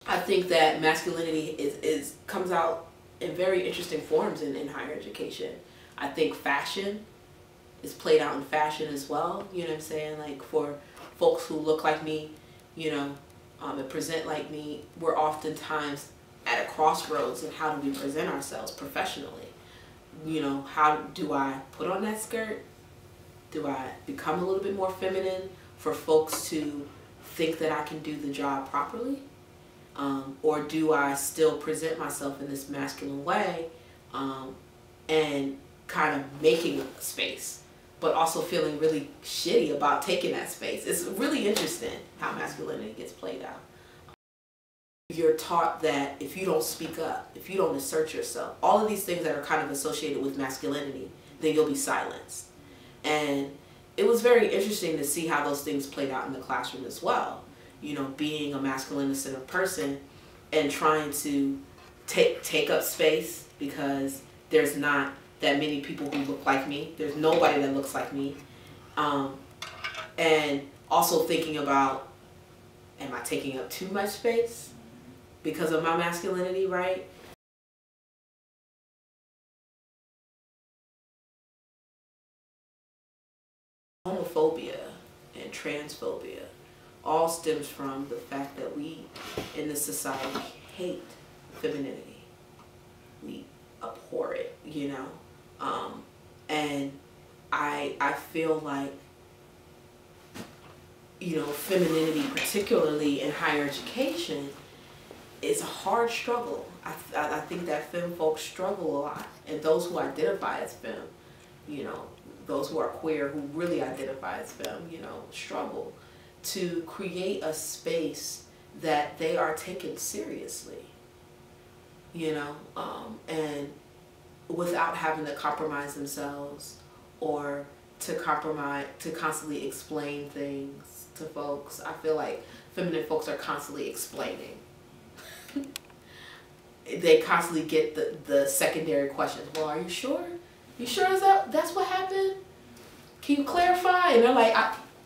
I think that masculinity comes out in very interesting forms in higher education. I think fashion is played out in fashion as well, you know what I'm saying? Like for folks who look like me, you know, and present like me, we're oftentimes at a crossroads in how do we present ourselves professionally. You know, how do I put on that skirt? Do I become a little bit more feminine for folks to think that I can do the job properly? Or do I still present myself in this masculine way and kind of making space, but also feeling really shitty about taking that space? It's really interesting how masculinity gets played out. You're taught that if you don't speak up, if you don't assert yourself, all of these things that are kind of associated with masculinity, then you'll be silenced. And it was very interesting to see how those things played out in the classroom as well. You know, being a masculine-centered person and trying to take up space because there's not that many people who look like me. There's nobody that looks like me. And also thinking about, am I taking up too much space because of my masculinity, right? Homophobia and transphobia all stems from the fact that we in this society hate femininity. We abhor it, you know? And I feel like, you know, femininity, particularly in higher education, is a hard struggle. I think that femme folks struggle a lot, and those who identify as femme, you know, those who are queer, who really identify as femme, you know, struggle to create a space that they are taken seriously, you know, and without having to compromise themselves or to constantly explain things to folks. I feel like feminine folks are constantly explaining. They constantly get the secondary questions. Well, are you sure? You sure that's what happened? Can you clarify? And they're like,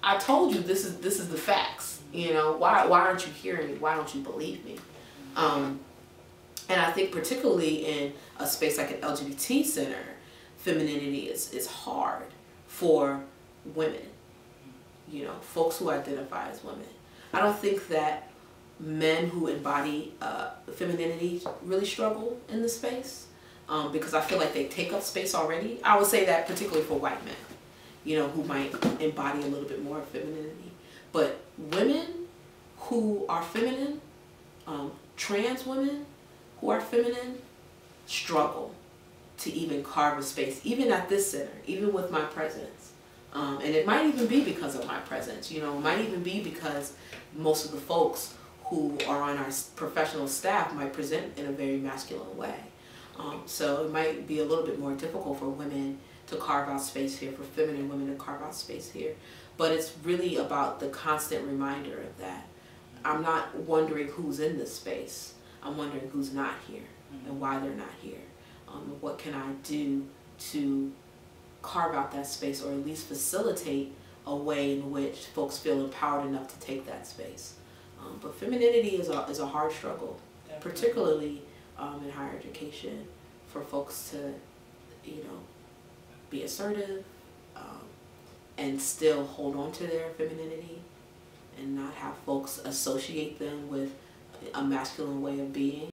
I told you this is the facts. You know, why aren't you hearing me? Why don't you believe me? And I think particularly in a space like an LGBT center, femininity is hard for women. You know, folks who identify as women. I don't think that men who embody femininity really struggle in this space because I feel like they take up space already. I would say that particularly for white men, you know, who might embody a little bit more of femininity. But women who are feminine, trans women who are feminine, struggle to even carve a space, even at this center, even with my presence. And it might even be because of my presence, you know, it might even be because most of the folks who are on our professional staff might present in a very masculine way. So it might be a little bit more difficult for women to carve out space here, for feminine women to carve out space here. But it's really about the constant reminder of that. I'm not wondering who's in this space. I'm wondering who's not here and why they're not here. What can I do to carve out that space, or at least facilitate a way in which folks feel empowered enough to take that space. But femininity is a hard struggle, particularly in higher education, for folks to, you know, be assertive and still hold on to their femininity and not have folks associate them with a masculine way of being.